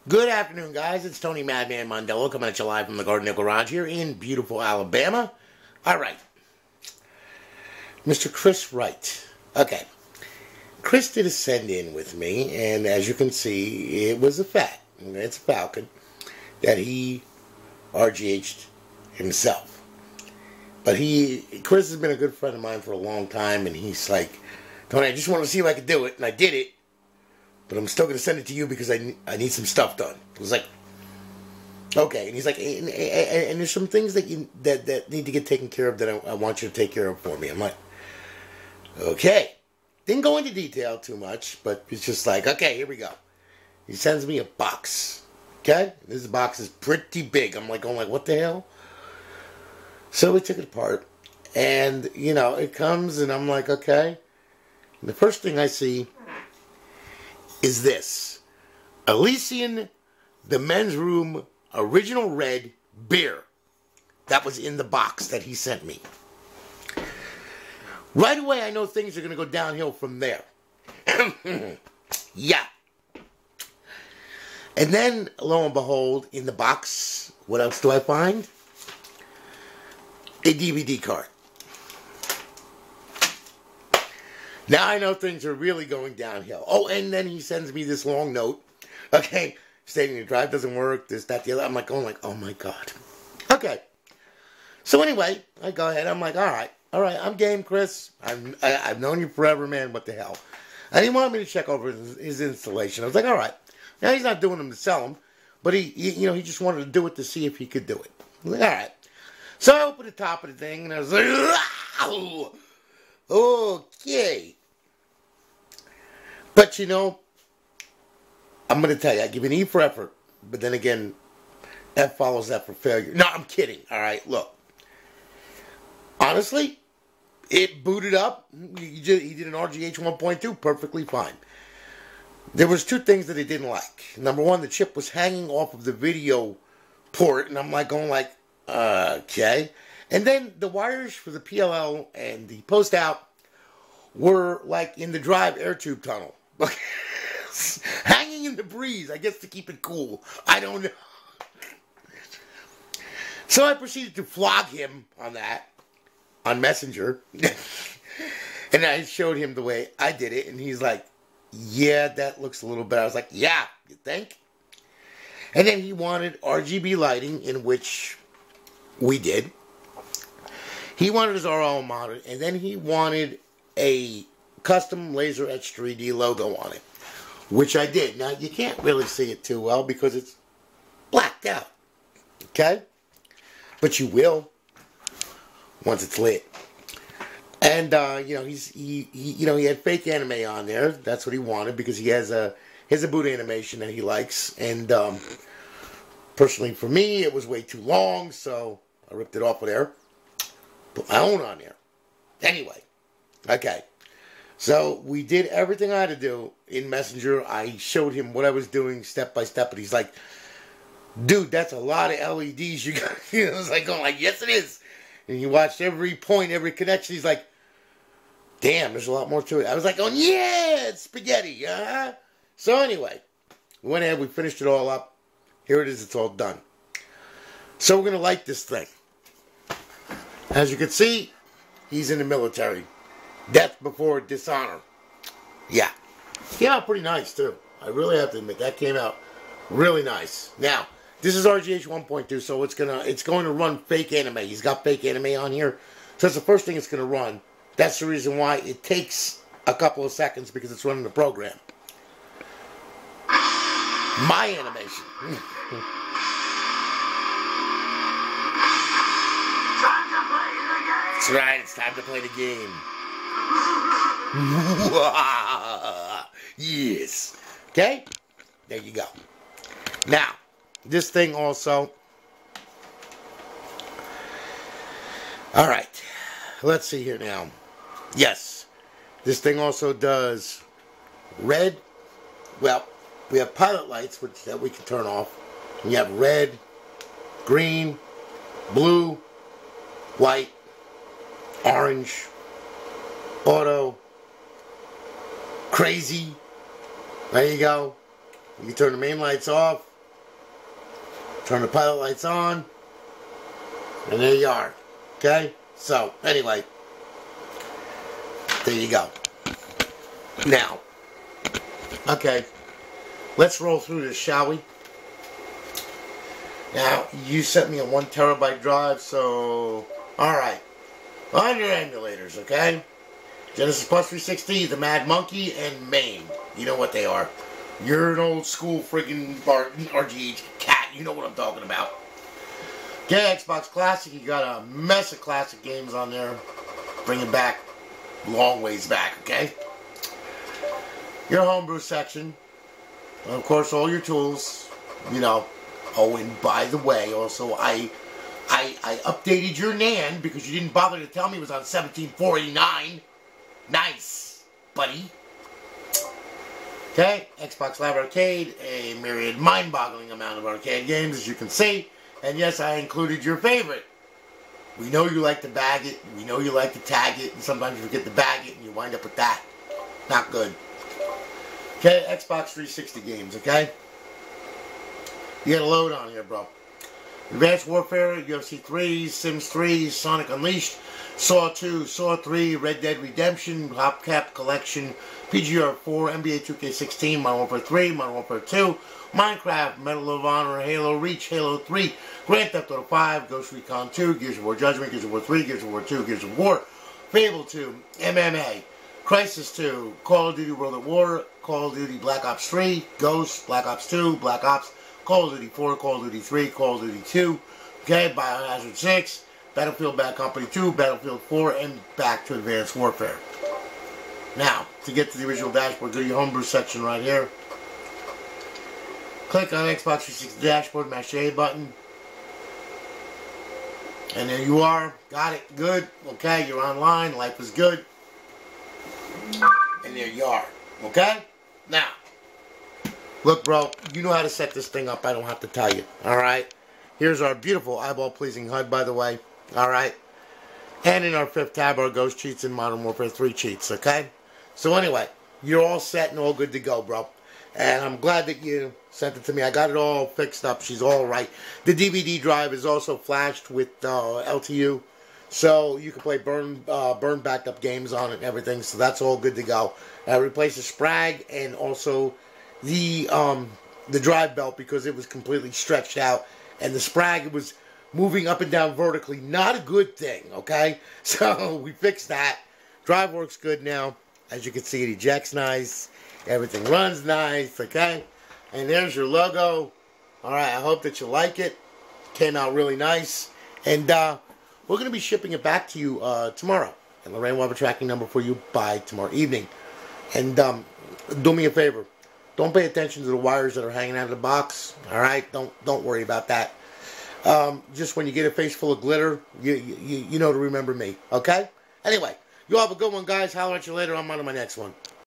Good afternoon, guys. It's Tony Madman Mondello coming at you live from the Garden Hill Garage here in beautiful Alabama. All right. Mr. Chris Wright. Okay. Chris did a send-in with me, and as you can see, it was it's a Falcon, that he RGH'd himself. But Chris has been a good friend of mine for a long time, and he's like, Tony, I just want to see if I could do it, and I did it. But I'm still going to send it to you because I need some stuff done. I was like, okay. And he's like, and there's some things that need to get taken care of that I want you to take care of for me. I'm like, okay. Didn't go into detail too much, but it's just like, okay, here we go. He sends me a box. Okay? This box is pretty big. I'm like, what the hell? So we took it apart. And, it comes and I'm like, okay. And the first thing I see is this. Elysian, the Men's Room Original Red Beer. That was in the box that he sent me. Right away, I know things are going to go downhill from there. Yeah. And then, lo and behold, in the box, what else do I find? A DVD card. Now I know things are really going downhill. Oh, and then he sends me this long note. Okay, stating the drive doesn't work, this, that, the other. I'm like, oh my God. Okay. So anyway, I go ahead. I'm like, all right, I'm game, Chris. I've known you forever, man. What the hell? And he wanted me to check over his installation. I was like, all right. Now he's not doing them to sell them, but he just wanted to do it to see if he could do it. I was like, all right. So I opened the top of the thing, and I was like, wow. Okay. But I'm going to tell you, I give an E for effort, but then again, F follows that for failure. No, I'm kidding. All right, look. Honestly, it booted up. He did an RGH 1.2 perfectly fine. There was two things that he didn't like. Number one, the chip was hanging off of the video port, and I'm like okay. And then the wires for the PLL and the post out were like in the drive air tube tunnel. Hanging in the breeze, I guess to keep it cool. I don't know. So I proceeded to flog him on that, on Messenger. And I showed him the way I did it, and he's like, yeah, that looks a little better. I was like, yeah, you think? And then he wanted RGB lighting, in which we did. He wanted his RL mounted, and then he wanted a custom laser etched 3D logo on it, which I did. Now, you can't really see it too well because it's blacked out, okay? But you will once it's lit. And, he had fake anime on there. That's what he wanted because he has a boot animation that he likes. And, personally for me, it was way too long, so I ripped it off of there. Put my own on there. Anyway, okay. So we did everything I had to do in Messenger. I showed him what I was doing step by step, and he's like, dude, that's a lot of LEDs you got. I was like, yes it is. And he watched every point, every connection. He's like, damn, there's a lot more to it. I was like, yeah, it's spaghetti. So anyway, we went ahead, we finished it all up. Here it is, it's all done. So we're going to light this thing. As you can see, he's in the military. Death before dishonor. Yeah. Came out pretty nice, too. I really have to admit, that came out really nice. Now, this is RGH 1.2, so it's going to run fake anime. He's got fake anime on here. So that's the first thing it's going to run. That's the reason why it takes a couple of seconds, because it's running the program. My animation. That's right, it's time to play the game. Yes. Okay? There you go. Now, this thing also. Alright. Let's see here now. Yes. This thing also does red. Well, we have pilot lights that we can turn off. We have red, green, blue, white, orange, auto, crazy. There you go. You can turn the main lights off. Turn the pilot lights on. And there you are. Okay? So, anyway. There you go. Now. Okay. Let's roll through this, shall we? Now, you sent me a 1 terabyte drive, so... Alright. On your emulators, okay? Genesis Plus 360, the Mad Monkey, and MAME. You know what they are. You're an old school friggin' RGH cat. You know what I'm talking about. Okay, Xbox Classic, you got a mess of classic games on there. Bring it back. Long ways back, okay? Your Homebrew section. And of course, all your tools. You know. Oh, and by the way, also, I updated your NAND because you didn't bother to tell me it was on 17489. Nice, buddy. Okay, Xbox Live Arcade, a myriad mind-boggling amount of arcade games, as you can see. And yes, I included your favorite. We know you like to bag it, we know you like to tag it, and sometimes you forget to bag it, and you wind up with that. Not good. Okay, Xbox 360 games, okay? You got a load on here, bro. Advanced Warfare, UFC 3, Sims 3, Sonic Unleashed, Saw 2, Saw 3, Red Dead Redemption, Hopcap Collection, PGR 4, NBA 2K16, Modern Warfare 3, Modern Warfare 2, Minecraft, Medal of Honor, Halo Reach, Halo 3, Grand Theft Auto 5, Ghost Recon 2, Gears of War Judgment, Gears of War 3, Gears of War 2, Gears of War, Fable 2, MMA, Crysis 2, Call of Duty World at War, Call of Duty Black Ops 3, Ghost, Black Ops 2, Black Ops, Call of Duty 4, Call of Duty 3, Call of Duty 2, okay, Biohazard 6, Battlefield Bad Company 2, Battlefield 4, and back to Advanced Warfare. Now, to get to the original dashboard, go to your Homebrew section right here. Click on Xbox 360 dashboard, mash the A button. And there you are. Got it. Good. Okay, you're online. Life is good. And there you are. Okay? Now, look, bro, you know how to set this thing up. I don't have to tell you. Alright? Here's our beautiful eyeball-pleasing HUD, by the way. Alright? And in our 5th tab, our Ghost cheats and Modern Warfare 3 cheats. Okay? So anyway, you're all set and all good to go, bro. And I'm glad that you sent it to me. I got it all fixed up. She's all right. The DVD drive is also flashed with LTU. So you can play burn backed up games on it and everything. So that's all good to go. I replaced the Sprag and also the drive belt because it was completely stretched out. And the Sprag, it was moving up and down vertically. Not a good thing, okay? So we fixed that. Drive works good now. As you can see, it ejects nice. Everything runs nice, okay? And there's your logo. Alright, I hope that you like it. Came out really nice. And we're going to be shipping it back to you tomorrow. And Lorraine will have a tracking number for you by tomorrow evening. And do me a favor. Don't pay attention to the wires that are hanging out of the box. Alright? Don't worry about that. Just when you get a face full of glitter, you know to remember me. Okay? Anyway, you all have a good one, guys. Holler at you later. I'm on to my next one.